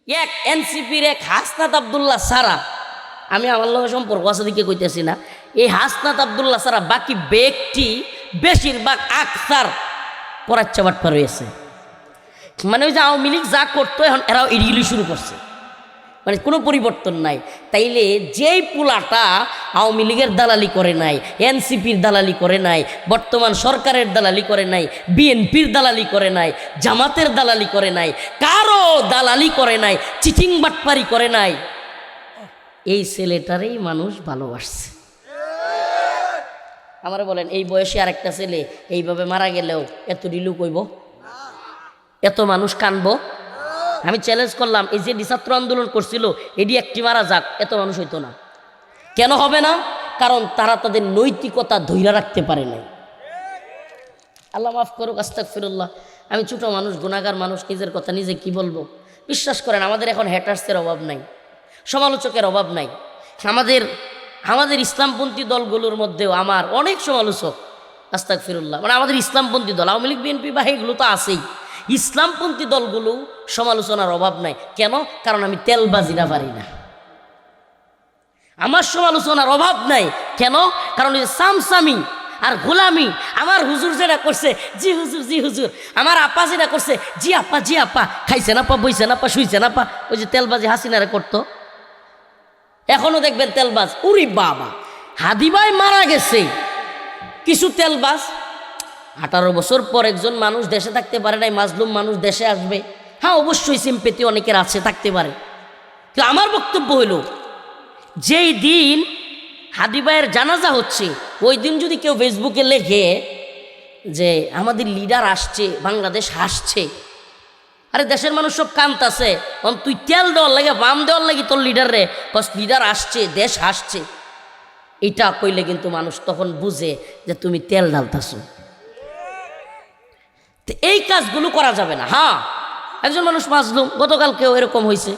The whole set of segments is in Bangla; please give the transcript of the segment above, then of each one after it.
এক এনসিপির এক হাসনাত আবদুল্লাহ সারা, আমি আমার লোকের সম্পর্ক আছে দিকে কইতেছি না, এই হাসনাত আবদুল্লাহ সারা বাকি ব্যক্তি বেশিরভাগ আকসার পরাচ্ছা বাটপা রয়েছে। মানে ওই যে আওয়ামী লীগ যা করতো এখন এরাও এড়িয়ে শুরু করছে, মানে কোনো পরিবর্তন নাই। তাইলে যেই পুলাটা আওয়ামী লীগের দালালি করে নাই, এনসিপির দালালি করে নাই, বর্তমান সরকারের দালালি করে নাই, বিএনপির দালালি করে নাই, জামাতের দালালি করে নাই, কারো দালালি করে নাই, চিটিং বাটপারি করে নাই, এই ছেলেটারই মানুষ ভালোবাসছে। আমার বলেন এই বয়সে আরেকটা ছেলে এইভাবে মারা গেলেও এত রিলু কইব, এত মানুষ কানবো? আমি চ্যালেঞ্জ করলাম, এই যে ছাত্র আন্দোলন করছিল এটি একটি মারা যাক, এত মানুষ হইতো না। কেন হবে না? কারণ তারা তাদের নৈতিকতা ধৈর্য রাখতে পারে নাই। আল্লাহ মাফ করুক, আস্তাগফিরুল্লাহ। আমি ছোট মানুষ, গুনাহগার মানুষ, নিজের কথা নিজে কি বলবো? বিশ্বাস করেন আমাদের এখন হ্যাটার্সের অভাব নাই, সমালোচকের অভাব নাই। আমাদের ইসলামপন্থী দলগুলোর মধ্যেও আমার অনেক সমালোচক, আস্তাগফিরুল্লাহ। মানে আমাদের ইসলামপন্থী দল আওয়ামী লীগ বিএনপি বা এগুলো তো আছেই, ইসলামপন্থী দলগুলো সমালোচনার অভাব নাই। কেন? কারণ আমি তেলবাজিরা পারি না। আমার সমালোচনার অভাব নাই। কেন? কারণ এই সামসামি আর গোলামি, আমার হুজুর যেটা করছে জি হুজুর জি হুজুর, আমার আপা যেটা করছে জি আপা জি আপা, খাইছে না পা, বইছে না পা, শুইছে না পা, ওই যে তেলবাজি হাসিনারে করতো, এখনো দেখবেন তেলবাজ। উরি বাবা, হাদিবাই মারা গেছে, কিছু তেলবাজ 18 বছর পর একজন মানুষ দেশে থাকতে পারে নাই, মাজলুম মানুষ দেশে আসবে। হ্যাঁ অবশ্যই সিম্পেথি অনেকের আছে, থাকতে পারে। কিন্তু আমার বক্তব্য হইল, যেই দিন হাদিবাইয়ের জানাজা হচ্ছে ওই দিন যদি কেউ ফেসবুকে লেখে যে আমাদের লিডার আসছে, বাংলাদেশ হাসছে, আরে দেশের মানুষ সব কান্তাছে, তুই তেল দেওয়ার লাগে, বাম দেওয়ার লাগে তোর লিডার রে, কস লিডার আসছে, দেশ হাসছে, এটা কইলে কিন্তু মানুষ তখন বুঝে যে তুমি তেল ঢালতাছো। এই কাজগুলো করা যাবে না। হ্যাঁ একজন মানুষ মাজলুম, গতকালকেও এরকম হয়েছে,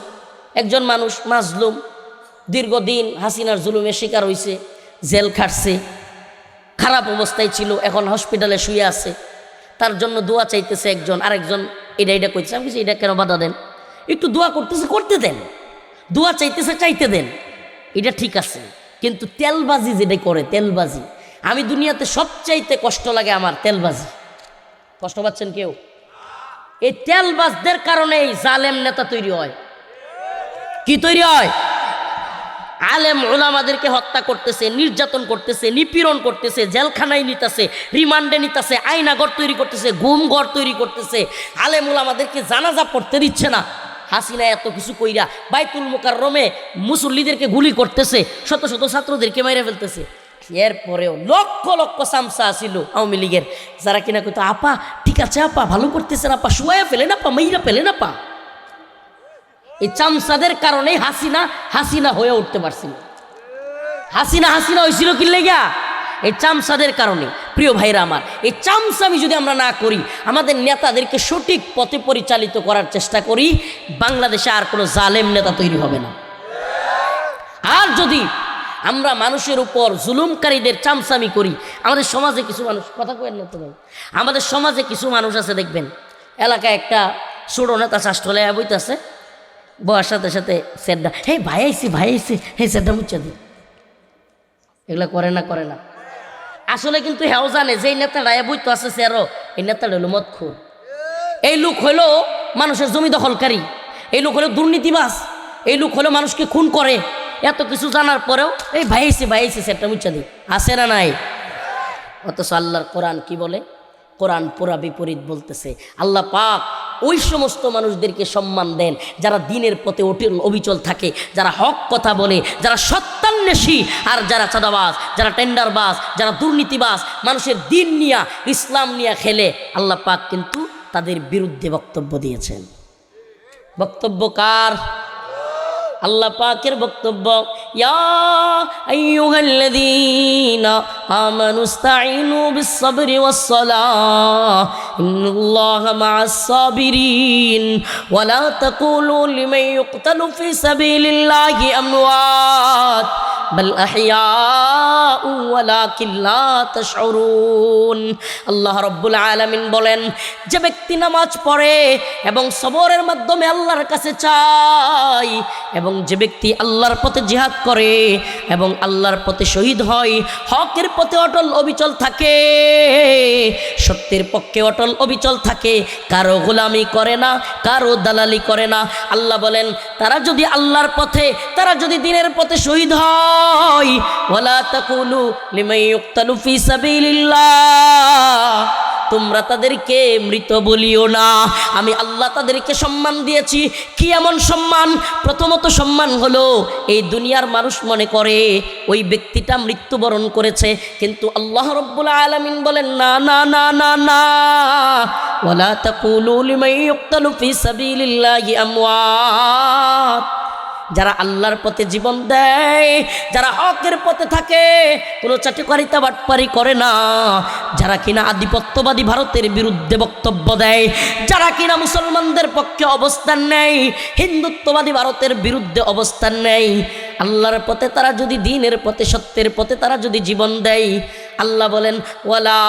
একজন মানুষ মাজলুম, দীর্ঘদিন হাসিনার জুলুমের শিকার হয়েছে, জেল খাটছে, খারাপ অবস্থায় ছিল, এখন হসপিটালে শুয়ে আছে, তার জন্য দোয়া চাইতেছে একজন, আরেকজন এটা কইতেছে। আমি কিছু এটা কেন বাধা দেন? একটু দোয়া করতেছে, করতে দেন, দোয়া চাইতেছে, চাইতে দেন, এটা ঠিক আছে। কিন্তু তেলবাজি যেটা করে, তেলবাজি, আমি দুনিয়াতে সবচাইতে কষ্ট লাগে আমার তেলবাজি। কষ্ট পাচ্ছেন কেউ? এই তেলবাজদের কারণে এই জালেম নেতা তৈরি হয়। কি তৈরি হয়? আলেম ওলামাদেরকে হত্যা করতেছে, নির্যাতন করতেছে, নিপীড়ন করতেছে, জেলখানায় নিতেছে, রিমান্ডে নিতেছে, আয়নাঘর তৈরি করতেছে, গুম ঘর তৈরি করতেছে, আলেম ওলামাদেরকে জানাজা পড়তে দিচ্ছে না। হাসিনা এত কিছু কইরা বাইতুল মুকাররমে মুসল্লিদেরকে গুলি করতেছে, শত শত ছাত্রদেরকে মেরে ফেলতেছে। এরপরেও লক্ষ লক্ষ সামসা ছিল আওয়ামী লীগের, যারা কিনা কইতো আপা ঠিক আছে আপা, ভালো করতেছেন আপা, শুয়াইয়া ফেলেন আপা, মেইরা ফেলেন আপা। এই চামচাদের কারণেই হাসিনা হয়ে উঠতে পারছিল। হাসিনা হয়েছিল কি লেগা? এই চামচাদের কারণে। প্রিয় ভাইরা আমার, এই চামচামি যদি আমরা না করি, আমাদের নেতাদেরকে সঠিক পথে পরিচালিত করার চেষ্টা করি, বাংলাদেশে আর কোনো জালেম নেতা তৈরি হবে না। আর যদি আমরা মানুষের উপর জুলুমকারীদের চামচামি করি, আমাদের সমাজে কিছু মানুষ, কথা কয়েন না তো ভাই, আমাদের সমাজে কিছু মানুষ আছে দেখবেন, এলাকায় একটা ছোট নেতা চাষটলে বইতেছে, বয়ার সাথে সাথে সেটটা, হে ভাই আইসি, হে সেটটা মুচ্ছা দি, এগুলা করে না। আসলে কিন্তু হেও জানে যে এই নেতাটা বইতো আছে সেরো, এই নেতাটা হলো মদখোর, এই লোক হলো মানুষের জমি দখলকারী, এই লোক হলো দুর্নীতিবাজ, এই লোক হলো মানুষকে খুন করে। এত কিছু জানার পরেও এই ভাই আইসি সেটটা মুচ্ছা দি, আছে না নাই? অথচ আল্লাহর কোরআন কি বলে? কোরআন পুরা বিপরীত বলতেছে। আল্লাহ পাক ওই সমস্ত মানুষদেরকে সম্মান দেন যারা দিনের পথে অবিচল থাকে, যারা হক কথা বলে, যারা সত্যান্বেষী, আর যারা চাঁদাবাজ, যারা টেন্ডারবাজ, যারা দুর্নীতিবাজ, মানুষের দিন নিয়া ইসলাম নিয়া খেলে, আল্লাহ পাক কিন্তু তাদের বিরুদ্ধে বক্তব্য দিয়েছেন। বক্তব্য কার? আল্লাহ পাকের বক্তব্য, ইয়া আইয়ুহাল্লাযীনা আমানুস্তাঈনু বিস-সাবরি ওয়াস-সালাহ ইন্নাল্লাহা মা'আস-সাবিরিন ওয়া লা তাকুলু লিমান ইউকতালু ফি সাবিলিল্লাহি আমওয়াত বাল আহইয়াউ ওয়ালাকিন লা তাশউরুন। আল্লাহ রাব্বুল আলামিন বলেন, যে ব্যক্তি নামাজ পড়ে এবং সবরের মাধ্যমে আল্লাহর কাছে চায়, এবং যে ব্যক্তি আল্লাহর পথে জিহাদ করে এবং আল্লাহর পথে শহীদ হয়, হকের পথে অটল অবিচল থাকে, সত্যের পক্ষে অটল অবিচল থাকে, কারো গোলামি করে না, কারো দালালি করে না। আল্লাহ বলেন, তারা যদি আল্লাহর পথে, তারা যদি দ্বীনের পথে শহীদ হয়, ওয়ালা তাকুলু লিমান ইউক্তালু ফি সাবিলিল্লাহ, তোমরা তাদেরকে মৃত বলিও না। আমি আল্লাহ তাদেরকে সম্মান দিয়েছি। কি এমন সম্মান? প্রথমত সম্মান হলো, এই দুনিয়ার মানুষ মনে করে ওই ব্যক্তিটা মৃত্যুবরণ করেছে, কিন্তু আল্লাহ রাব্বুল আলামিন বলেন, না না না না না, ওয়ালা তাকুলু লিমান ইউক্তালু ফি সাবিলিল্লাহি আমওয়াত। যারা আল্লাহর পথে জীবন দেয়, যারা হকের পথে থাকে, কোনো চাটুকারিতা বাটপারি করে না, যারা কিনা আধিপত্যবাদী ভারতের বিরুদ্ধে বক্তব্য দেয়, যারা কিনা মুসলমানদের পক্ষে অবস্থান নেয়, হিন্দুত্ববাদী ভারতের বিরুদ্ধে অবস্থান নেয়, আল্লাহর পথে তারা যদি দ্বীনের পথে, সত্যের পথে তারা যদি জীবন দেয়, আল্লাহ বলেন, ওয়ালা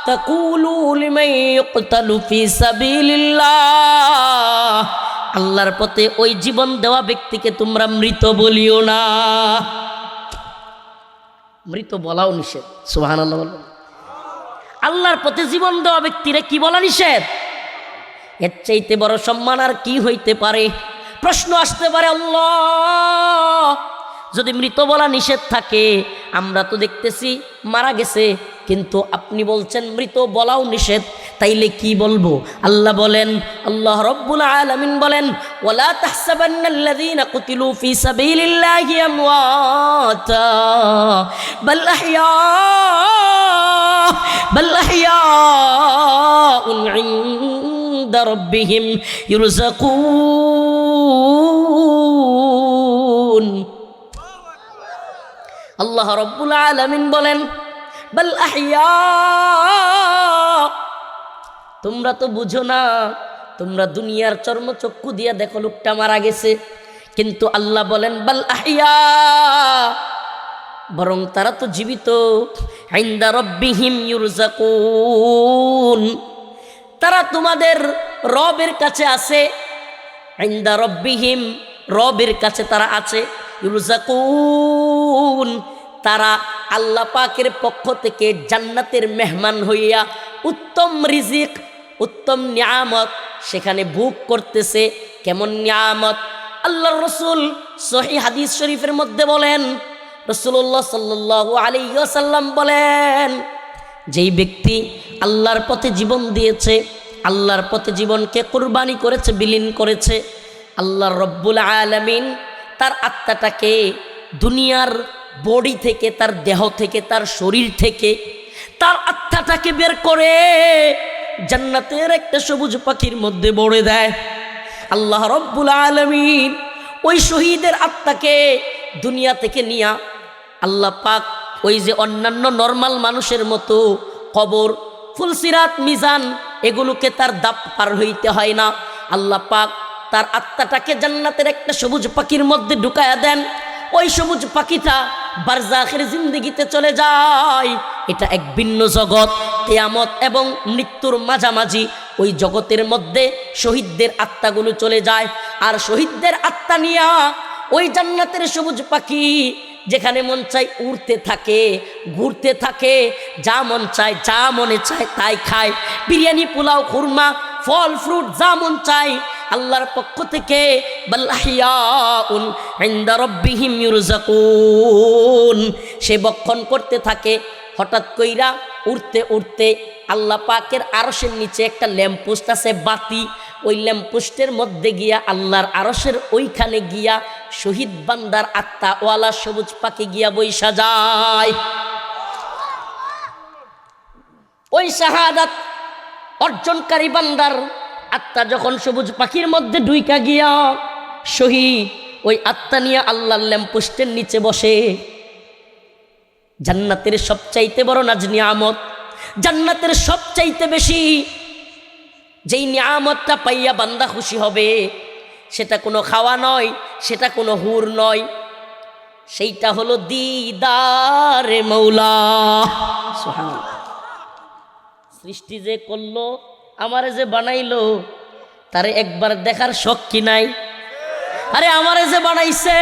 তাকুলু লিমান ইউক্তালু ফি সাবিলিল্লাহ, আল্লাহর পথে ওই জীবন দেওয়া ব্যক্তিকে তোমরা মৃত বলিও না। মৃত বলাও নিষেধ। সুবহানাল্লাহ বলুন। আল্লাহর পথে জীবন দেওয়া ব্যক্তিরে কি বলা নিষেধ? এর চাইতে বড় সম্মান আর কি হইতে পারে? প্রশ্ন আসতে পারে, আল্লাহ যদি মৃত বলা নিষেধ থাকে, আমরা তো দেখতেছি মারা গেছে, কিন্তু আপনি বলছেন মৃত বলাও নিষেধ, তাইলে কি বলবো? আল্লাহ বলেন, আল্লাহ রাব্বুল আলামিন বলেন, ওয়ালা তাহসাবান্নাল্লাযীনা কুতিলু ফি সাবিলিল্লাহি আমওয়াতা বাল আহইয়াউন ইনদা রাব্বিহিম ইরযাকুন। আল্লাহ রাব্বুল আলামিন বলেন, বাল আহইয়া, তোমরা তো বুঝো না, তোমরা দুনিয়ার চর্মচক্ষু দিয়া দেখো লোকটা মারা গেছে, কিন্তু আল্লাহ বলেন বাল আহইয়া, বরং তারা তো জীবিত। ইনদা রাব্বিহিম ইরযাকুন, তারা তোমাদের রবের কাছে আছে। ইনদা রাব্বিহিম, রবের কাছে তারা আছে। ইরযাকুন, তারা আল্লাহ পাকের পক্ষ থেকে জান্নাতের মেহমান হইয়া উত্তম রিজিক, উত্তম নিয়ামত সেখানে ভোগ করতেছে। কেমন নিয়ামত? আল্লাহর রাসূল সহিহ হাদিস শরীফের মধ্যে বলেন, রাসূলুল্লাহ সাল্লাল্লাহু আলাইহি ওয়াসাল্লাম বলেন, যেই ব্যক্তি আল্লাহর পথে জীবন দিয়েছে, আল্লাহর পথে জীবনকে কুরবানি করেছে, বিলীন করেছে, আল্লাহ রব্বুল আলামিন তার আত্মাটাকে দুনিয়ার বডি থেকে, তার দেহ থেকে, তার শরীর থেকে তার আত্মাটাকে বের করে জান্নাতের একটা সবুজ পাখির মধ্যে ভরে দেয়। আল্লাহ রব্বুল আলামিন ওই শহীদের আত্মাকে দুনিয়া থেকে নিয়া আল্লাহ পাক ওই যে অন্যান্য নর্মাল মানুষের মতো কবর, ফুলসিরাত, মিজান এগুলোকে তার দাপ পার হইতে হয় না। আল্লাহ পাক তার আত্মাটাকে জান্নাতের একটা সবুজ পাখির মধ্যে ঢুকায়া দেন। ওই সবুজ পাখিটা বারজাখের জিন্দেগিতে চলে যায়। এটা এক ভিন্ন জগৎ, কিয়ামত এবং মৃত্যুর মাঝামাঝি। ওই জগতের মধ্যে শহীদদের আত্মাগুলো চলে যায়, আর শহীদদের আত্মা নিয়া ওই জান্নাতের সবুজ পাখি যেখানে মন চায় উড়তে থাকে, ঘুরতে থাকে, যা মন চায়, যা মনে চায় তাই খায়। বিরিয়ানি, পোলাও, খুরমা, ফল ফ্রুট যা মন চায় আল্লাহর পক্ষ থেকে বাল আহইয়াউন ইনদা রাব্বিহিম ইরযাকুন, সে বক্ষণ করতে থাকে। হঠাৎ কইরা উড়তে উড়তে আল্লাহ পাকের আরশের নিচে একটা ল্যাম্পপোস্ট আছে, বাতি। ওই ল্যাম্পপোস্টের মধ্যে গিয়া আল্লাহর আরশের ওইখানে গিয়া শহীদ বান্দার আত্মা ওয়ালা সবুজ পাখি গিয়া বৈশা যায়। ওই শাহাদাত অর্জনকারী বান্দার আত্মা যখন সবুজ পাখির মধ্যে ঢুইকা গিয়া শহীদ ওই আত্মা নিয়ে আল্লাহর ল্যাম্পপোস্টের নিচে বসে। জান্নাতের সবচাইতে বড় নাজ নিয়ামত, জান্নাতের সবচাইতে বেশি যেই নিয়ামতটা পাইয়া বান্দা খুশি হবে, সেটা কোনো খাওয়া নয়, সেটা কোনো হুর নয়, সেইটা হলো দিদারে মৌলা। সুবহানাল্লাহ। সৃষ্টি যে করলো, আমারে যে বানাইলো, তারে একবার দেখার শখ কি নাই? আরে আমারে যে বানাইছে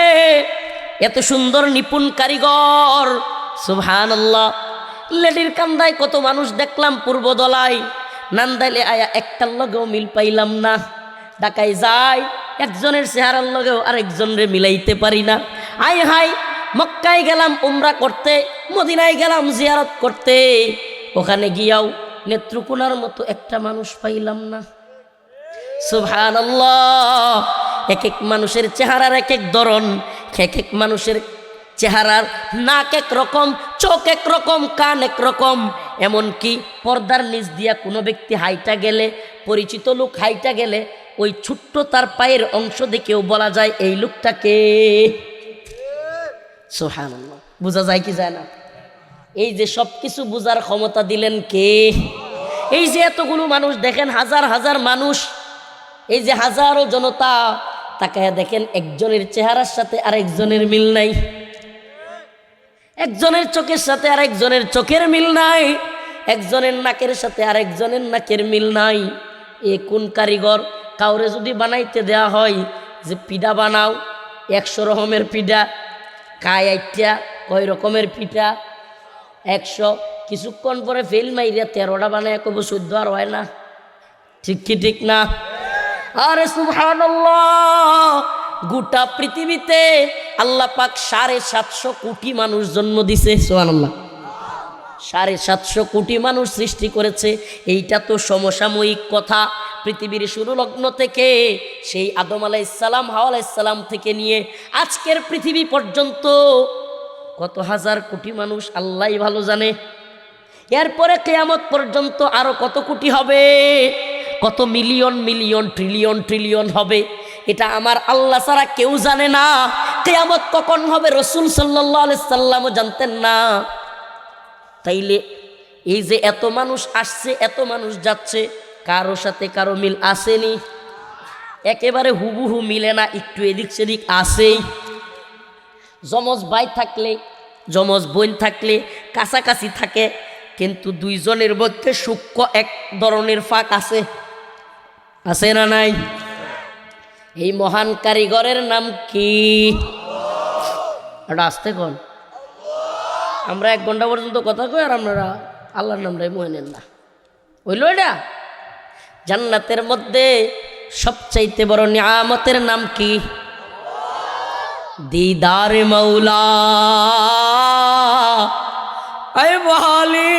এত সুন্দর নিপুণ কারিগর, সুবহানাল্লাহ। লেডির কান্দায় কত মানুষ দেখলাম পূর্বদলায়, নান্দাইলে আয়া একটার লগেও মিল পাইলাম না। ঢাকায় যাই, একজনের চেহারার লগেও আরেকজনরে মিলাইতে পারি না। আয় হাই, মক্কায় গেলাম উমরা করতে, মদিনায় গেলাম জিয়ারত করতে, ওখানে গিয়াও নেত্রকোনার মতো একটা মানুষ পাইলাম না। সুবহানাল্লাহ। এক এক মানুষের চেহারার এক এক ধরন, এক এক মানুষের চেহারার নাক এক রকম, চোখ এক রকম, কান এক রকম। এমনকি পর্দার নিচ দিয়া কোনো ব্যক্তি হাইটা গেলে, পরিচিত লোক হাইটা গেলে, ওই ছোট্ট তার পায়ের অংশ দেখেও বলা যায় এই লোকটাকে। সুবহানাল্লাহ। বোঝা যায় কি যায় না? এই যে সব কিছু বোঝার ক্ষমতা দিলেন কে? এই যে এতগুলো মানুষ দেখেন, হাজার হাজার মানুষ, এই যে হাজারো জনতা, তাকায়া দেখেন একজনের চেহারার সাথে আরেকজনের মিল নাই, একজনের চোখের সাথে আরেকজনের চোখের মিল নাই, একজনের নাকের সাথে আরেকজনের নাকের মিল নাই। এ কোন কারিগর? কাউরে যদি বানাইতে দেয়া হয় যে পিঠা বানাও, 100 রকমের পিঠা, কায় আইটা কয় রকমের পিঠা 100, কিছুক্ষণ পরে ফেল মাইরিয়া 13টা বানায় কব 14 আর হয় না। ঠিক কি ঠিক না? আরে সুবহানাল্লাহ। গোটা পৃথিবীতে আল্লাহ পাক 750 কোটি মানুষ জন্ম দিছে। সুবহানাল্লাহ। 750 কোটি মানুষ সৃষ্টি করেছে। এইটা তো সমসাময়িক কথা। পৃথিবীর শুরু লগ্ন থেকে, সেই আদম আলাইহিস সালাম, হাওয়া আলাইহিস সালাম থেকে নিয়ে আজকের পৃথিবী পর্যন্ত কত হাজার কোটি মানুষ আল্লাহই ভালো জানে। এরপরে কিয়ামত পর্যন্ত আরো কত কোটি হবে, কত মিলিয়ন মিলিয়ন ট্রিলিয়ন ট্রিলিয়ন হবে, এটা আমার আল্লাহ ছাড়া কেউ জানে না। কিয়ামত কখন হবে রাসূল সাল্লাল্লাহু আলাইহি সাল্লামও জানতেন না। তাইলে এই যে এত মানুষ আসছে, এত মানুষ যাচ্ছে, কারো সাথে কারো মিল আসেনি, একেবারে হুবহু মিলে না, একটু এদিক সেদিক আসেই। যমজ ভাই থাকলে, যমজ বোন থাকলে কাছাকাছি থাকে, কিন্তু দুইজনের মধ্যে সূক্ষ্ম এক ধরনের ফাঁক আছে, আছে না নাই? এই মহান কারিগরের নাম কি? এটা আসতে কোন? আমরা 1 ঘন্টা পর্যন্ত কথা কই আর আপনারা আল্লাহর নামটাই মনে নেন না। হইল এটা? জান্নাতের মধ্যে সবচাইতে বড় নিয়ামতের নাম কি? দিদারে মৌলা। আয় বহালি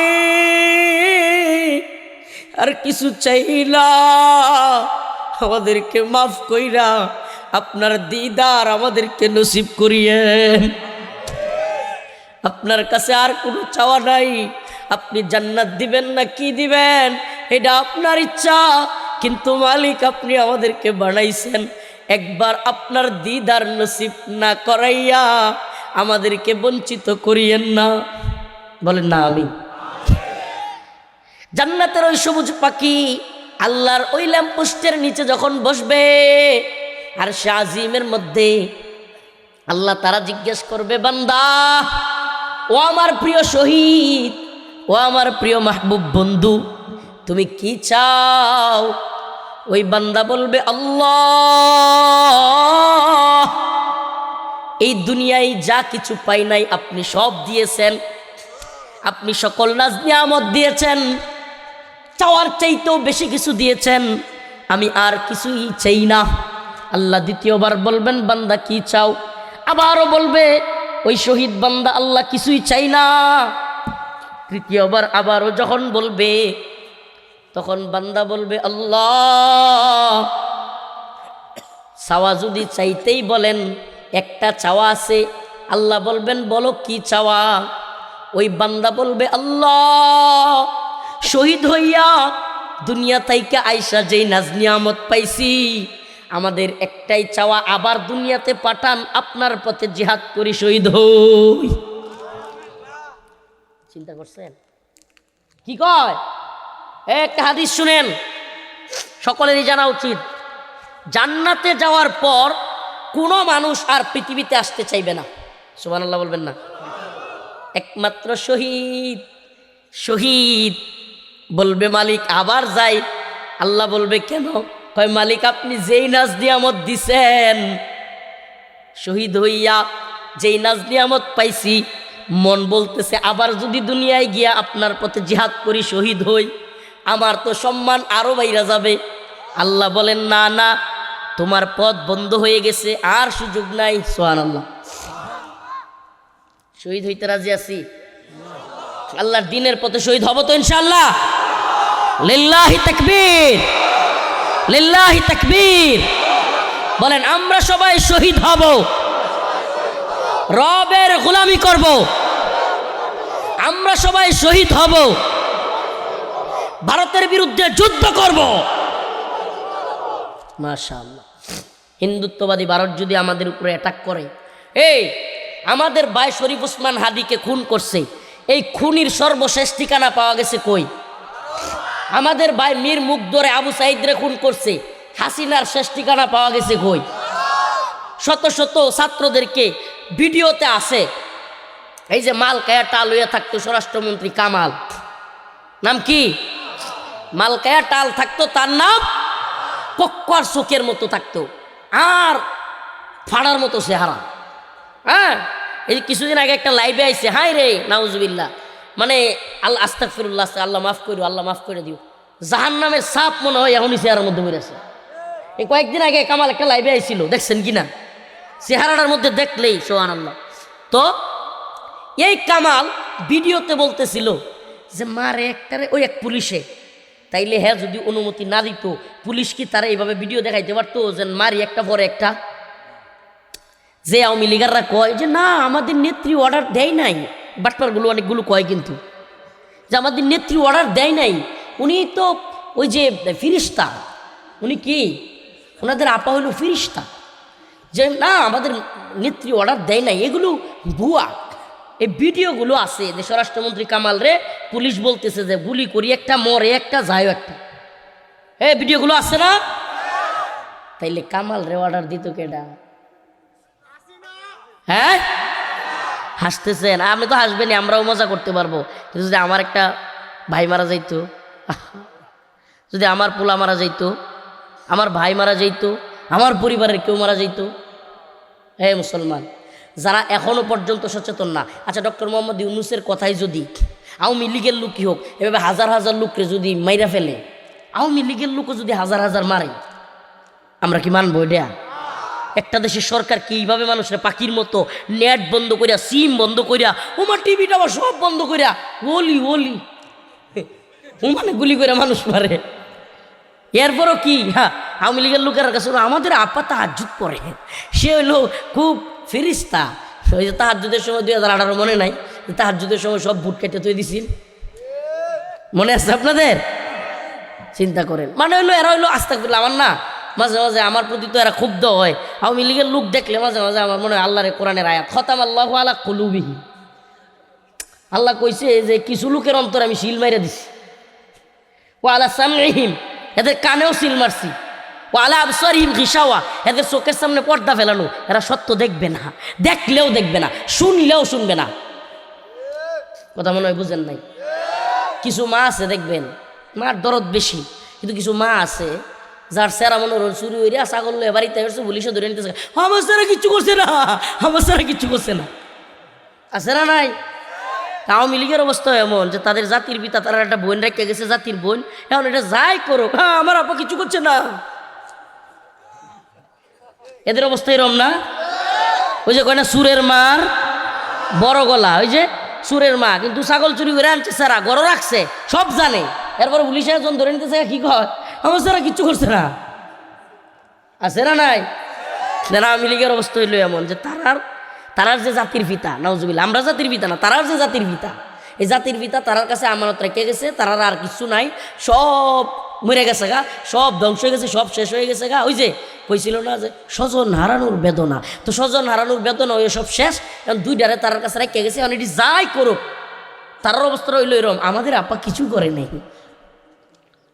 আর কিছু চাইলা, আমাদেরকে মাফ কইরা আপনার দিদার আমাদেরকে নসিব করিয়েন। আপনার কাছে আর কোনো চাওয়া নাই। আপনি জান্নাত দিবেন না কি দিবেন এটা আপনার ইচ্ছা, কিন্তু মালিক আপনি আমাদেরকে বানাইছেন, একবার আপনার দিদার নসিব না করাইয়া আমাদেরকে বঞ্চিত করিয়েন না। বলেন না আমি। জান্নাতের ওই সবুজ পাখি আল্লাহর ওই ল্যাম্পপোস্টের নিচে যখন বসবে, আর সে আজিমের মধ্যে আল্লাহ তারা জিজ্ঞেস করবে, বান্দা, ও আমার প্রিয় শহীদ, ও আমার প্রিয় মাহবুব বন্ধু, তুমি কি চাও? ওই বান্দা বলবে, আল্লাহ, এই দুনিয়ায় যা কিছু পাই নাই আপনি সব দিয়েছেন, আপনি সকল নাজ নিয়ামত দিয়েছেন, চাওয়ার চাইতেও বেশি কিছু দিয়েছেন, আমি আর কিছুই চাই না। আল্লাহ দ্বিতীয়বার বলবেন, বান্দা কি চাও? আবারও বলবে ওই শহীদ বান্দা, আল্লাহ কিছুই চাই না। তৃতীয়বার আবারও যখন বলবে, তখন বান্দা বলবে, আল্লাহ, চাওয়া যদি চাইতেই বলেন একটা চাওয়া আছে। আল্লাহ বলবেন, বলো কি চাওয়া? ওই বান্দা বলবে, আল্লাহ, শহীদ হইয়া দুনিয়া তাইকা আইসা যেই নাজ নিয়ামত পাইছি, আমাদের একটাই চাওয়া, আবার দুনিয়াতে পাঠান, আপনার পথে জিহাদ করি শহীদ হই। চিন্তা করছেন কি কয়? একটা হাদিস শুনেন, সকলেরই জানা উচিত। জান্নাতে যাওয়ার পর কোনো মানুষ আর পৃথিবীতে আসতে চাইবে না। সুবহানাল্লাহ বলবেন না? একমাত্র শহীদ, শহীদ বলবে মালিক আবার যাই। আল্লাহ বলবে কেন? কয় মালিক আপনি যেই নাজ নিয়ামত দিছেন, শহীদ হইয়া যেই নাজ নিয়ামত পাইছি, মন বলতেছে আবার যদি দুনিয়ায় গিয়া আপনার পথে জিহাদ করি, শহীদ হই, আমার তো সম্মান আরো বাইরা যাবে। আল্লাহ বলেন না না, তোমার পথ বন্ধ হয়ে গেছে, আর সুযোগ নাই। সুবহানাল্লাহ। শহীদ হইতে রাজি আছি? আল্লাহর দ্বীনের পথে শহীদ হব তো ইনশাআল্লাহ? লিল্লাহি তাকবীর, লিল্লাহি তাকবীর। বলেন আমরা সবাই শহীদ হব, রবের গোলামি করব। আমরা সবাই শহীদ হব, ভারতের বিরুদ্ধে যুদ্ধ করব। মাশাআল্লাহ। হিন্দুত্ববাদী ভারত যদি আমাদের উপরে অ্যাটাক করে, এই আমাদের ভাই শরীফ ওসমান হাদিকে খুন করছে, এই খুনির সর্বশেষ ঠিকানা পাওয়া গেছে কই? আমাদের ভাই মীর মুগ্ধরে আবু সাইদরে খুন করছে, হাসিনার শেষ ঠিকানা পাওয়া গেছে কই? শত শত ছাত্রদেরকে ভিডিওতে আছে, এই যে মালকায়া টাল হইয়া থাকতো স্বরাষ্ট্রমন্ত্রী কামাল, নাম কি? মালকায়া টাল থাকতো, তার নাম কক্কর চোখের মতো থাকতো, আর ফাড়ার মতো চেহারা। হ্যাঁ, এই কিছুদিন আগে একটা লাইভে আইছে, হাই রে নাউজুবিল্লাহ, মানে আল্লাহ আস্তাগফিরুল্লাহ, আল্লাহ মাফ করো, আল্লাহ মাফ করে দিও, জাহান্নামের সাপ মনে হয় এখনই চেহারার মধ্যে বেরিয়েছে। এই কয়েকদিন আগে কামাল একটা লাইভে আইছিল, দেখছেন কিনা? চেহারাটার মধ্যে দেখলেই সুবহানাল্লাহ। তো এই কামাল ভিডিওতে বলতেছিল যে মারে একটারে ওই এক পুলিশে, তাইলে হ্যাঁ যদি অনুমতি না দিত পুলিশ কি তারা এইভাবে ভিডিও দেখাইতে পারতো যে মারি একটা পরে একটা? যে আওয়ামী লীগাররা কয় যে না আমাদের নেত্রী অর্ডার দেয় নাই, বাটপারগুলো অনেকগুলো কয় কিন্তু, যে আমাদের নেত্রী অর্ডার দেয় নাই, উনি তো ওই যে ফিরিস্তা, উনি কি ওনাদের আপা হইল ফিরিস্তা, যে না আমাদের নেত্রী অর্ডার দেয় নাই, এগুলো ভুয়া। এই ভিডিওগুলো আছে যে স্বরাষ্ট্রমন্ত্রী কামাল রে পুলিশ বলতেছে যে গুলি করি একটা, মরে একটা, যায় একটা, এই ভিডিওগুলো আছে না? তাইলে কামাল রে অর্ডার দিত কেডা? হ্যাঁ, হাসতেছেন, আপনি তো হাসবেনি, আমরাও মজা করতে পারবো। কিন্তু যদি আমার একটা ভাই মারা যাইতো, যদি আমার পোলা মারা যাইতো, আমার ভাই মারা যাইতো, আমার পরিবারের কেউ মারা যাইতো, হে মুসলমান যারা এখনো পর্যন্ত সচেতন না, আচ্ছা ডক্টর মোহাম্মদ ইউনূসের কথাই যদি আওয়ামী লীগের লোকই হোক এভাবে হাজার হাজার লোককে যদি মাইরা ফেলে, আওয়ামী লীগের লোকও যদি হাজার হাজার মারে, আমরা কি মানবো এটা? একটা দেশের সরকার কি এইভাবে মানুষের পাখির মতো নেট বন্ধ করিয়া, সিম বন্ধ করিয়া, ওমার টিভিটা আবার সব বন্ধ করিয়া ওলি ওলি ওমানে গুলি করে মানুষ মারে? এরপরও কি হ্যাঁ আওয়ামী লীগের লোকের কাছে আমাদের আপা তাহাজ্জুদ পড়ে, সে হইলো খুব ফেরিস্তা। ওই যে তাহাজ্জুদের সময় 2018 মনে নাই, তাহাজ্জুদের সময় সব ভোট কেটে তুই দিছিল, মনে আছে আপনাদের? চিন্তা করেন, মানে হইলো এরা হইলো আস্তাগফিরুল্লাহ। আমার না মাঝে মাঝে আমার প্রতি তো এরা ক্ষুব্ধ হয়, আওয়ামী লীগের লোক দেখলে মাঝে মাঝে আমার মনে হয় আল্লাহর কোরআনের আয়াত খতামাল্লাহু আলা কুলুবিহিম, আল্লাহ কইছে যে কিছু লোকের অন্তর আমি শিল মাইরা দিছি, ওয়া আলা সামঈহিম, এদের কানেও সিল মারছি, ও আলা আবসারিহিম গিশাওয়া, এদের চোখের সামনে পর্দা ফেলানো, এরা সত্য দেখবে না, দেখলেও দেখবে না, শুনলেও শুনবে না। কথা মনে হয় বুঝেন নাই? কিছু মা আছে দেখবেন, মার দরদ বেশি, কিন্তু কিছু মা আছে যার সেরা মনে হল চুরি হইয়া ছাগল লয়ে বাড়িতে আসছে, পুলিশে ধরে নিতেছে, আমার সারা কিচ্ছু করছে না, আমার সারা কিচ্ছু করছে না, আছে না নাই? আওয়ামী লীগের অবস্থা এমন যে তাদের জাতির পিতা তারা একটা বোন রেখে গেছে, জাতির বোন, এখন এটা যাই করুক, হ্যাঁ আমার আপা কিছু করছে না, এদের অবস্থা এরম না? ওই যে কয় না সুরের মার বড় গলা, ওই যে সুরের মা, কিন্তু ছাগল চুরি করে আনছে সারা গড় রাখছে, সব জানে, এরপরে পুলিশে একজন ধরে নিতেছে, কি কয় আমার সারা কিচ্ছু করছে না, আছে না নাই? আওয়ামী লীগের অবস্থা হইলো এমন যে তারার যে জাতির পিতা, নাউজুবিল্লাহ, আমরা জাতির পিতা না, তারার যে জাতির পিতা, এই জাতির পিতা তারার কাছে আমানত রেখে গেছে, তারার আর কিছু নাই, সব মরে গেছে গা, সব ধ্বংস হয়ে গেছে, সব শেষ হয়ে গেছে গা। ওই যে কইছিল না যে স্বজন হারানোর বেদনা, তো স্বজন হারানোর বেদনা ওই সব শেষ, এখন দুইটারে তারার কাছে রেখে গেছে, এখন এটি যাই করুক তারার অবস্থা হইলো এরকম, আমাদের আপা কিছু করে নাই।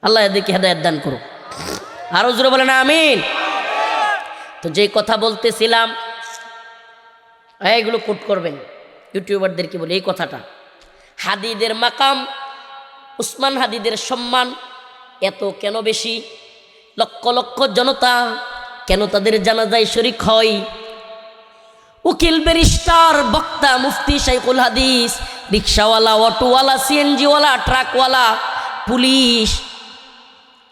আল্লাহ এদেরকে হেদায়েত দান করুক, আরো জোরে বলেন আমিন। তো যে কথা বলতেছিলাম, এগুলো কোট করবেন, ইউটিউবারদেরকে বলে এই কথাটা। হাদিদের মাকাম, উসমান হাদিদের সম্মান এত কেন বেশি? লক্ষ লক্ষ জনতা কেন তাদের জানাজায় শরীক হয়? উকিল, ব্যারিস্টার, বক্তা, মুফতি, শাইখুল হাদিস, রিক্সাওয়ালা, অটোওয়ালা, সিএনজিওয়ালা, ট্রাকওয়ালা, পুলিশ,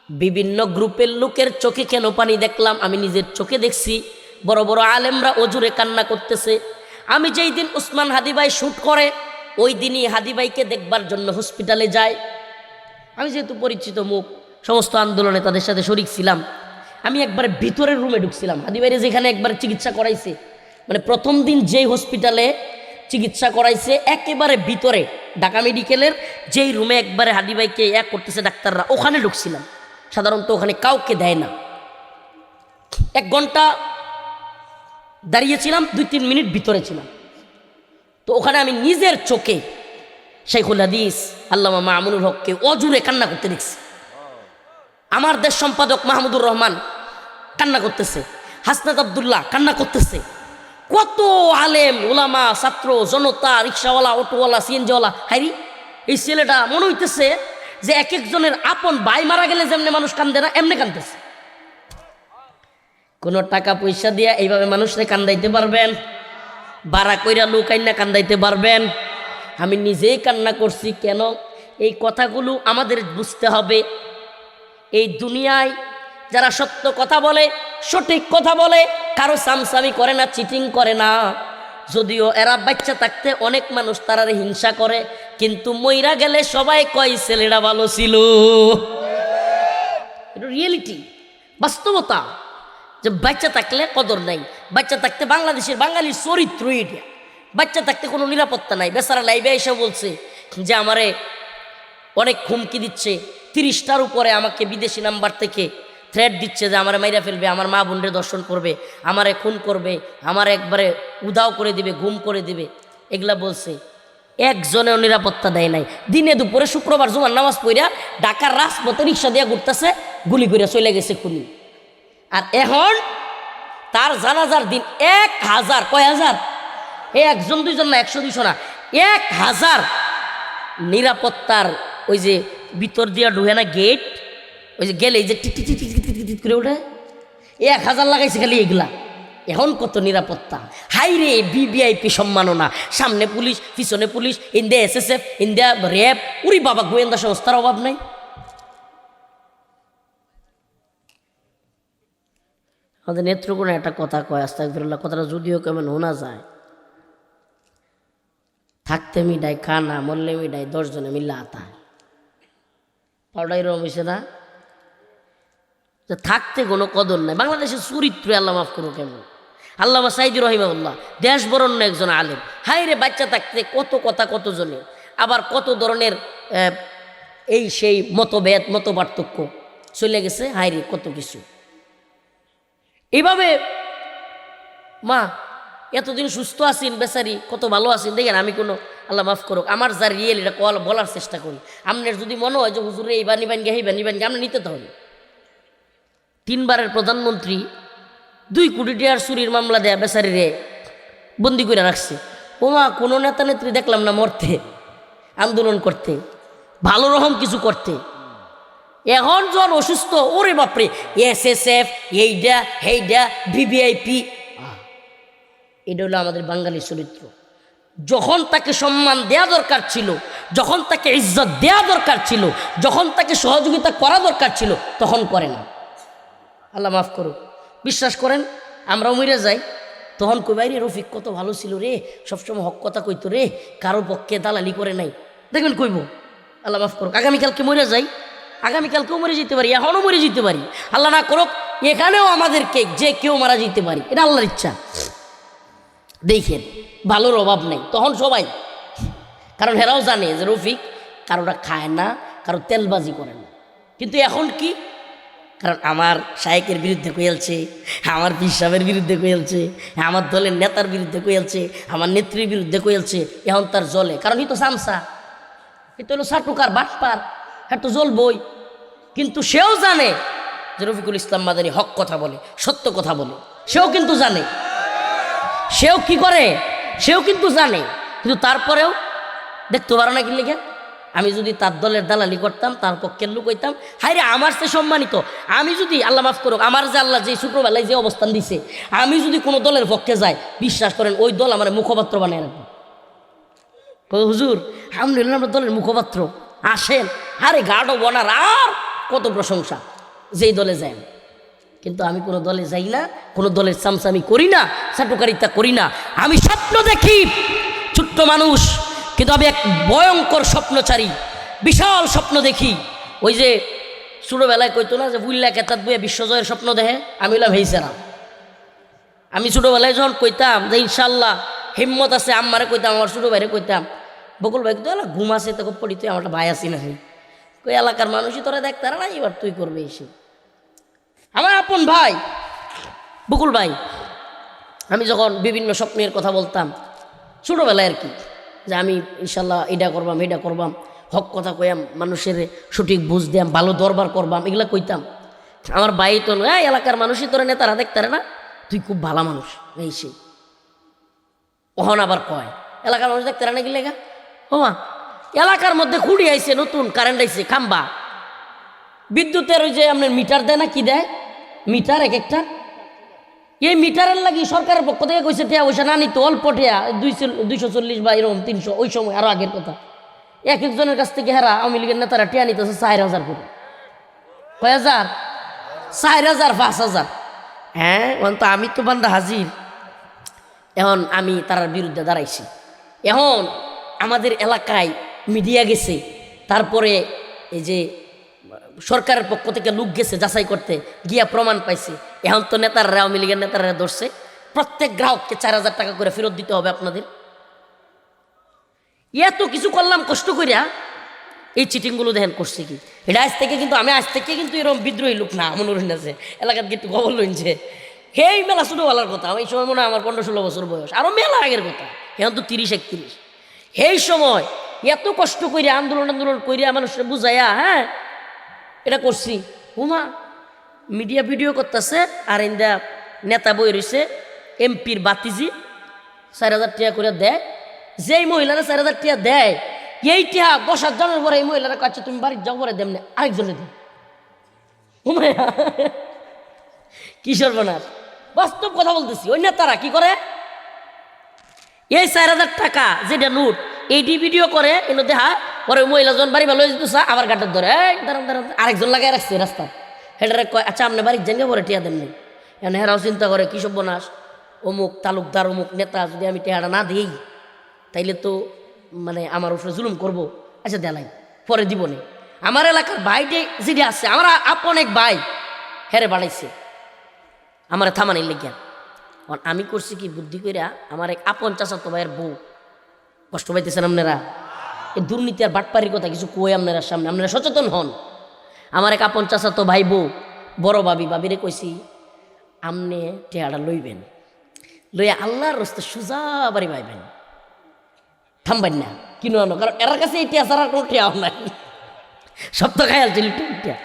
বিভিন্ন গ্রুপের লোকের চোখে কেন পানি দেখলাম? আমি নিজের চোখে দেখছি। বড় বড় আলেমরা অজুরে কান্না করতেছে। আমি যেই দিন উসমান হাদি ভাই শ্যুট করে ওই দিনই হাদি ভাইকে দেখবার জন্য হসপিটালে যাই। আমি যেহেতু পরিচিত মুখ, সমস্ত আন্দোলনে তাদের সাথে শরিক ছিলাম। আমি একবারে ভিতরের রুমে ঢুকছিলাম। হাদি ভাইরে যেখানে একবার চিকিৎসা করাইছে, মানে প্রথম দিন যেই হসপিটালে চিকিৎসা করাইছে একেবারে ভিতরে ঢাকা মেডিকেলের যেই রুমে একবারে হাদি ভাইকে এক করতেছে ডাক্তাররা, ওখানে ঢুকছিলাম। সাধারণত ওখানে কাউকে দেয় না। 1 ঘন্টা দাঁড়িয়েছিলাম, 2-3 মিনিট ভিতরে ছিলাম। তো ওখানে আমি নিজের চোখে শাইখুল হাদিস আল্লামা মামুনুল হককে অজুরে কান্না করতে দেখছি। আমার দেশ সম্পাদক মাহমুদুর রহমান কান্না করতেছে, হাসনাত আব্দুল্লাহ কান্না করতেছে, কত আলেম ওলামা, ছাত্র জনতা, রিক্সাওয়ালা, অটোওয়ালা, সিএনজিওয়ালা। হাইরি, এই ছেলেটা মনে হইতেছে যে এক একজনের আপন ভাই মারা গেলে যেমনি মানুষ কান্দে না, এমনি কান্দতেছে। কোনো টাকা পয়সা দিয়া এইভাবে মানুষকে কান্দাইতে পারবেন? বাড়া কইরা লোক আইনা কান্দাইতে পারবেন? আমি নিজেই কান্না করছি। কেন? এই কথাগুলো আমাদের বুঝতে হবে। এই দুনিয়ায় যারা সত্য কথা বলে, সঠিক কথা বলে, কারো সামসামি করে না, চিটিং করে না, যদিও এরা বাচ্চা থাকতে অনেক মানুষ তারারে হিংসা করে, কিন্তু মইরা গেলে সবাই কয় ছেলেরা ভালো ছিল। এটা রিয়েলিটি, বাস্তবতা। যে বাচ্চা থাকলে কদর নাই, বাচ্চা থাকতে বাংলাদেশের বাঙালির চরিত্র এটা। বাচ্চা থাকতে কোনো নিরাপত্তা নাই। বেচারা লাইভে এসে বলছে যে আমারে অনেক হুমকি দিচ্ছে, 30টার উপরে আমাকে বিদেশি নাম্বার থেকে থ্রেট দিচ্ছে যে আমারে মাইরা ফেলবে, আমার মা বোনরে দর্শন করবে, আমারে খুন করবে, আমার একবারে উধাও করে দিবে, গুম করে দিবে, এগুলা বলছে। একজনেও নিরাপত্তা দেয় নাই। দিনে দুপুরে শুক্রবার জুমার নামাজ পড়িয়া ঢাকার রাজপথে রিক্সা দিয়া ঘুরতেছে, গুলি করে চলে গেছে খুনি। আর এখন তার জানাজার দিন 1000, কয় হাজার, একজন দুইজন না, 100-200 না, 1000 নিরাপত্তার ওই যে ভিতর দিয়া ঢুকে না গেট, ওই যে গেলে যে tick tick tick tick tick tick করে ওঠে, 1000 লাগাইছে খালি এগুলা। এখন কত নিরাপত্তা! হাই রে ভিভিআইপি সম্মাননা, সামনে পুলিশ, পিছনে police, India SSF, India RAB, উরি বাবা, গোয়েন্দা সংস্থার অভাব নাই। আমাদের নেত্রকোণে একটা কথা কয়, আস্তাগফিরুল্লাহ, কথাটা যদিও কেমন শোনা যায়, থাকতে মিডাই খানা, মরলে মিডাই 10 জনে মিল্লা আতা। পাউডাই রম হয়েছে না? যে থাকতে কোনো কদর নাই। বাংলাদেশের চরিত্র আল্লাহ মাফ করো কেমন। আল্লামা সাইদি রহিমাহুল্লাহ দেশ বরণ্য একজন আলেম। হাই রে, বাচ্চা থাকতে কত কথা কত জনের, আবার কত ধরনের এই সেই মতভেদ, মত পার্থক্য চলে গেছে। হাই রে, কত কিছু। এইভাবে মা এতদিন সুস্থ আছেন, বেচারি কত ভালো আছেন। দেখেন, আমি কোনো, আল্লাহ মাফ করুক, আমার যা রিয়েল এটা বলার চেষ্টা করি। আপনার যদি মনে হয় যে হুজুরে এই বানি বান গে বানি বানগে, আমরা নিতে তাহলে 3 বারের প্রধানমন্ত্রী 2 কোটি টাকার চুরির মামলা দেয়া বেচারি রে বন্দি করে রাখছে। ওমা, কোনো নেতা নেত্রী দেখলাম না মরতে, আন্দোলন করতে, ভালো রকম কিছু করতে। এখন যখন অসুস্থ, ওরে বাপরে, এসএসএফ, এইডা হেইডা, ভিভিআইপি। এটা হলো আমাদের বাঙালি চরিত্র। যখন তাকে সম্মান দেয়া দরকার ছিল, যখন তাকে ইজ্জত দেয়া দরকার ছিল, যখন তাকে সহযোগিতা করা দরকার ছিল, তখন করে না। আল্লাহ মাফ করুক। বিশ্বাস করেন, আমরাও মরে যাই, তখন কই ভাই রে রফিক কত ভালো ছিল রে, সবসময় হক কথা কইতো রে, কারো পক্ষে দালালি করে নাই। দেখবেন কইব, আল্লাহ মাফ করুক, আগামীকালকে মরে যাই, আগামীকালকেও মরে যেতে পারি, এখনও মরে যেতে পারি, আল্লাহ না করুক এখানেও আমাদেরকে যে কেউ মারা যেতে পারি, এটা আল্লাহর ইচ্ছা। দেখেন, ভালোর অভাব নেই তখন সবাই, কারণ হেরাও জানে যে রফিক কারোটা খায় না, কারো তেলবাজি করে না। কিন্তু এখন কি, কারণ আমার শায়েকের বিরুদ্ধে কইলছে, আমার পীর সাহেবের বিরুদ্ধে কইলছে, আমার দলের নেতার বিরুদ্ধে কইলছে, আমার নেত্রীর বিরুদ্ধে কইলছে, এখন তার জলে। কারণ এই তো সামসা, এ তো হলো সাটুকার বাটপার, হ্যাঁ তো জ্বলবই। কিন্তু সেও জানে যে রফিকুল ইসলাম মাদানী হক কথা বলে, সত্য কথা বলে, সেও কিন্তু জানে। সেও কি করে, সেও কিন্তু জানে, কিন্তু তারপরেও দেখতে পারো না কি লিখে। আমি যদি তার দলের দালালি করতাম, তার পক্ষের লোক হইতাম, হাই রে আমার সে সম্মানিত। আমি যদি, আল্লাহ মাফ করুক, আমার যে আল্লাহ যে ছোটবেলায় যে অবস্থান দিছে, আমি যদি কোনো দলের পক্ষে যাই, বিশ্বাস করেন ওই দল আমার মুখপাত্র বানিয়ে রাখবে। হুজুর আলহামদুলিল্লাহ আমরা দলের মুখপাত্র, আসেন, আরে গাঢ় বনার আর কত প্রশংসা যেই দলে যায়। কিন্তু আমি কোনো দলে যাই না, কোনো দলের চামচামি করি না, চাটুকারিতা করি না। আমি স্বপ্ন দেখি, ছোট্ট মানুষ, কিন্তু আমি এক ভয়ঙ্কর স্বপ্নচারী, বিশাল স্বপ্ন দেখি। ওই যে ছোটোবেলায় কইতো না যে বুল্লা কেতাত বইয়া বিশ্বজয়ের স্বপ্ন দেখে, আমি হলাম হেইছেরাম। আমি ছোটোবেলায় যখন কইতাম যে ইনশাল্লাহ হিম্মত আছে, আম্মারে কইতাম, আমার ছোটো ভাইরে কইতাম, বকুল ভাই তো ঘুম আছে, তো পড়ি, তুই আমার ভাই আসি না, কই এলাকার মানুষই তোরা দেখতে না, এবার তুই করবে এসে। আমার আপন ভাই বকুল ভাই, আমি যখন বিভিন্ন স্বপ্নের কথা বলতাম ছোটোবেলায় আর কি, যে আমি ইনশাল্লাহ এটা করবাম, এটা করবাম, হক কথা কইয়াম, মানুষের সঠিক বুঝ দিয়াম, ভালো দরবার করবাম, এগুলা কইতাম। আমার ভাই তো এলাকার মানুষই তোরা নেতারা দেখতে না, তুই খুব ভালো মানুষ এই সে। ওহন আবার কয় এলাকার মানুষ দেখতে না কি লেগা, ও মা এলাকার মধ্যে খুঁড়ি আইছে, নতুন কারেন্ট আইছে, খাম্বা বিদ্যুতের, ওই যে আপনার মিটার দেয় না, কি দেয় মিটার এক একটা, এই মিটারের লাগি সরকারের পক্ষ থেকে কইছে টিয়া পয়সা না নিত, অল্প টিয়া 240 বা এরকম 300, ওই সময় আরো আগের কথা। এক একজনের কাছ থেকে হেরা আওয়ামী লীগের নেতারা টিয়া নিতেছে 4000 করে, কয় হাজার, 4000, 5000। হ্যাঁ তো আমি তো বান্দা হাজির। এখন আমি তার বিরুদ্ধে দাঁড়াইছি। এখন আমাদের এলাকায় মিডিয়া গেছে, তারপরে এই যে সরকারের পক্ষ থেকে লোক গেছে যাচাই করতে, গিয়া প্রমাণ পাইছে। এখন তো নেতারা, আওয়ামী লীগের নেতারা ধরছে, প্রত্যেক গ্রাহককে 4000 টাকা করে ফেরত দিতে হবে আপনাদের। এত কিছু করলাম কষ্ট করিয়া, এই চিটিংগুলো দেখেন করছে কি। এটা আজ থেকে কিন্তু, আমি আজ থেকে কিন্তু এরকম বিদ্রোহী লোক না, মনে হইন আছে এলাকার কিন্তু খবর লইছে। সেই মেলা ছোটোবেলার কথা, এই সময় মনে হয় আমার 15-16 বছর বয়স, আরও মেলা আগের কথা, এখন তো 30-31। সেই সময় এত কষ্ট করিয়া আন্দোলন করিয়া মানুষের বুঝাইয়া, হ্যাঁ এটা করছি। হুমা মিডিয়া ভিডিও করতেছে, আর ইন্দা নেতা বই রয়েছে, এমপির বাতিজি 4000 টাকা করে দেয়। যেই মহিলারা 4000 টাকা দেয়, এই টাকা 10 জনের পরে এই মহিলারা কাছে তুমি বাড়ির যাও পরে দেমনে আরেকজনে দেয়। হুমায়া কি সর্বনাশ, বাস্তব কথা বলতেছি। ওই নেতারা কি করে, এই 4000 টাকা যেটা নোট, এইটি ভিডিও করে এনে দেখা পরে মহিলা জন বাড়ি ভালো যেত, আবার গাটার ধরে দাঁড়ান আরেকজন লাগাই রাখছে রাস্তা, হেটারে কয় আচ্ছা আপনি বাড়ির জায়গা পরে টিয়া দেন নেই। এখন হেরাও চিন্তা করে কি সর্বনাশ, অমুক তালুকদার অমুক নেতা যদি আমি টিয়াটা না দিই তাইলে তো মানে আমার উপরে জুলুম করবো। আচ্ছা দেলাই পরে দিব নে। আমার এলাকার ভাইটে যেটা আছে, আমার আপন এক ভাই হেরে বাড়াইছে আমার থামানির লেগিয়া। আমি করছি কি বুদ্ধি কইরা, আমার এক আপন চাচাতো ভাইয়ের বউ, কষ্ট পাইতেছেন আপনারা, এই দুর্নীতি আর বাটপারির কথা কিছু কই আপনারা সামনে, আপনারা সচেতন হন। আমার এক আপন চাচাতো ভাই বউ, বড় বাবিরে কইছি আমনে টেহাটা লইবেন, লইয়া আল্লাহর রাস্তায় সোজা বাড়ি পাইবেন, থামবেন না কিনো আনো, কারণ এর কাছে এই টিয়া ছাড়া কোনো টিয়াও নাই, সব তো খায়াল ছিল টিয়া।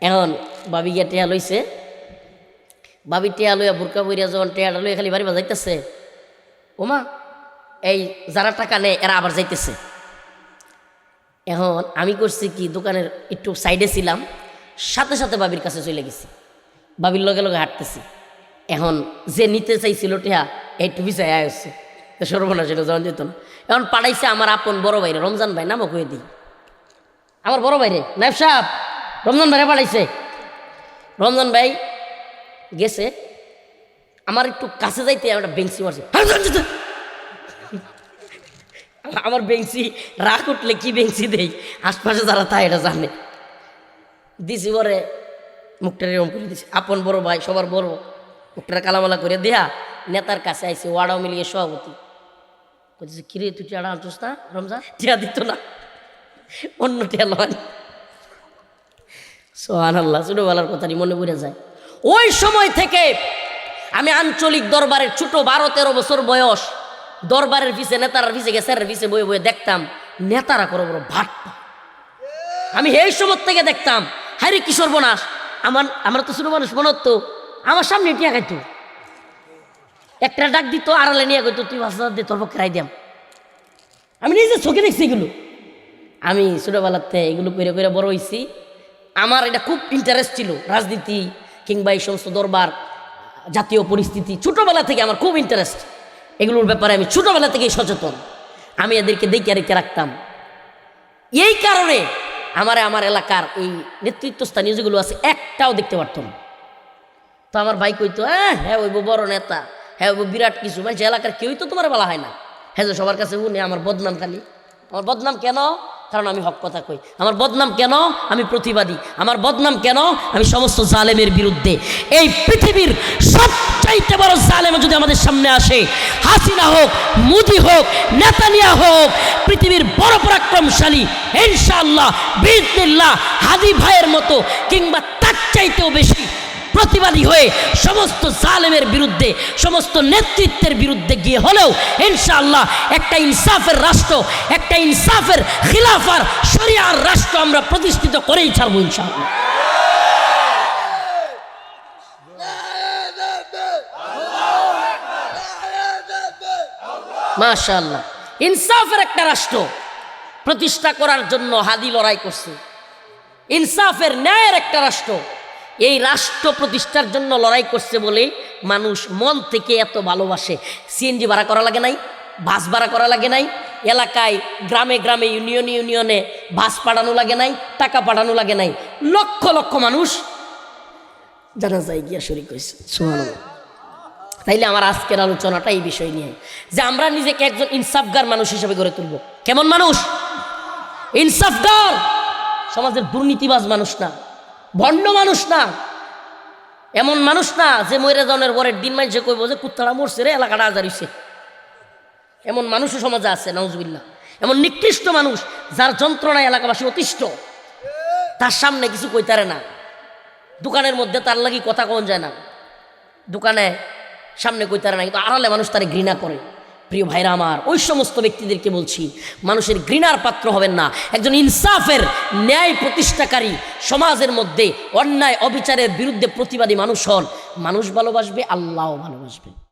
এখন বাবি গিয়া টিয়া লইছে, বাবি টিয়া লইয়া বুরকা বইয়া যখন টিয়াটা লইয়া খালি বাড়ি বাজাইতেছে, ওমা এই যারা টাকা নেয় এরা আবার যাইতেছে। এখন আমি করছি কি, দোকানের একটু সাইডে ছিলাম, সাথে সাথে বাবির কাছে চলে গেছি, বাবির লগে লগে হাঁটতেছি। এখন যে নিতে চাইছিল টিয়া একটু বিচাই আসছে, তো সর্বনাশ ছিল যখন যেত না। এখন পাঠাইছে আমার আপন বড় ভাইরে, রমজান ভাই নামও কয়ে দিই, আমার বড় ভাইরে নাইব সাহেব রমজান ভাইরে পাঠাইছে। রমজান ভাই গেছে, আমার একটু কাছে যাইতে আমি একটা বেঞ্চি মারছি, আমার বেঞ্চি রাগ উঠলে কি বেঞ্চি দেই, আশপাশে যারা তা এটা জানে, দিছি পরে মুখটা এরকম করে দিছি। আপন বড় ভাই সবার বড়, মুখটা কালামালা করে দেয়া নেতার কাছে আইসি, ওয়ার্ড আওয়ামী লীগের সভাপতি, বলতেছে কিরে তুই টিয়াটা আনছিস না রমজান, টিয়া দিত না, অন্য টিয়া লয়। সুবহানাল্লাহ, ছোটবেলার কথাটি মনে পড়ে যায়। ওই সময় থেকে আমি আঞ্চলিক দরবারের ছোট 12-13 বছর বয়স, দরবারের পিছে নেতারার পিছে গেছের পিছে বয়ে বয়ে দেখতাম নেতারা করো বড় ভাট। আমি এই সময় থেকে দেখতাম হায় রে কি সর্বনাশ, আমরা তো ছোট মানুষ মনে হতো, আমার সামনে টিয়া খাইতো, একটা ডাক দিত আড়ালে নিয়ে কইতো তুই 5,000 দিয়ে তোর পক্ষে রায় দিয়াম। আমি নিজে চোখে দেখছি এগুলো। আমি ছোটোবেলাতে এগুলো করে করে বড় হয়েছি। আমার এটা খুব ইন্টারেস্ট ছিল, রাজনীতি কিংবা এই সমস্ত দরবার, জাতীয় পরিস্থিতি। ছোটোবেলা থেকে আমার খুব ইন্টারেস্ট এগুলোর ব্যাপারে। আমি ছোটোবেলা থেকেই সচেতন। আমি এদেরকে দেখে রেখে রাখতাম। এই কারণে আমার এলাকার এই নেতৃত্বস্থানীয় যেগুলো আছে একটাও দেখতে পারতো না। তো আমার ভাই কইতো হ্যাঁ ওই বড় নেতা, হ্যাঁ ওই বিরাট কিছু, মানে এলাকার কেউই তো তোমার বলা হয় না। হ্যাঁ যে সবার কাছে উনি আমার বদনাম খালি। আমার বদনাম কেন? কারণ আমি হক কথা কই। আমার বদনাম কেন? আমি প্রতিবাদী। আমার বদনাম কেন? আমি সমস্ত জালেমের বিরুদ্ধে। এই পৃথিবীর সবচাইতে বড় জালেম যদি আমাদের সামনে আসে, হাসিনা হোক, মোদি হোক, নেতানিয়া হোক, পৃথিবীর বড় পরাক্রমশালী ইনশাআল্লাহ বিইজনিল্লাহ হাদি ভাইয়ের মতো কিংবা তার চাইতেও বেশি প্রতিবাদী হয়ে সমস্ত জালেমের বিরুদ্ধে, সমস্ত নেতৃত্বের বিরুদ্ধে গিয়ে হলেও ইনশাআল্লাহ একটা ইনসাফের রাষ্ট্র, একটা ইনসাফের খিলাফার শরিয়ার রাষ্ট্র আমরা প্রতিষ্ঠিত করেই ছাড়ব ইনশাআল্লাহ। মাশাআল্লাহ, ইনসাফের একটা রাষ্ট্র প্রতিষ্ঠা করার জন্য হাদি লড়াই করছে। ইনসাফের ন্যায়ের একটা রাষ্ট্র, এই রাষ্ট্র প্রতিষ্ঠার জন্য লড়াই করছে বলে মানুষ মন থেকে এত ভালোবাসে। সিএনজি ভাড়া করা লাগে নাই, বাস ভাড়া করা লাগে নাই, এলাকায় গ্রামে গ্রামে ইউনিয়নে ইউনিয়নে বাস পাঠানো লাগে নাই, টাকা পাঠানো লাগে নাই। লক্ষ লক্ষ মানুষ জানাজায় গিয়া শরীক হয়েছে। সুবহানাল্লাহ। তাইলে আমার আজকের আলোচনাটা এই বিষয় নিয়ে, যে আমরা নিজেকে একজন ইনসাফগার মানুষ হিসেবে গড়ে তুলব। কেমন মানুষ? ইনসাফগার, সমাজের দুর্নীতিবাজ মানুষ না, ভণ্ড মানুষ না, এমন মানুষ না যে মরে যাওয়ার পরের দিন মাইছে কইব যে কুত্তারা মরছে রে, এলাকাটা আজার হইছে। এমন মানুষও সমাজে আছে, নাউজুবিল্লাহ। এমন নিকৃষ্ট মানুষ যার যন্ত্রণায় এলাকাবাসী অতিষ্ঠ, তার সামনে কিছু কইতারে না। দোকানের মধ্যে তার লাগি কথা কন যায় না, দোকানে সামনে কইতারে না, কিন্তু আড়ালে মানুষ তারে ঘৃণা করে। প্রিয় ভাইরা আমার, ওই সমস্ত ব্যক্তিদেরকে বলছি, মানুষের ঘৃণার পাত্র হবেন না। একজন ইনসাফের ন্যায় প্রতিষ্ঠাকারী, সমাজের মধ্যে অন্যায় অবিচারের বিরুদ্ধে প্রতিবাদী মানুষ হন। মানুষ ভালোবাসবে, আল্লাহও ভালোবাসবে।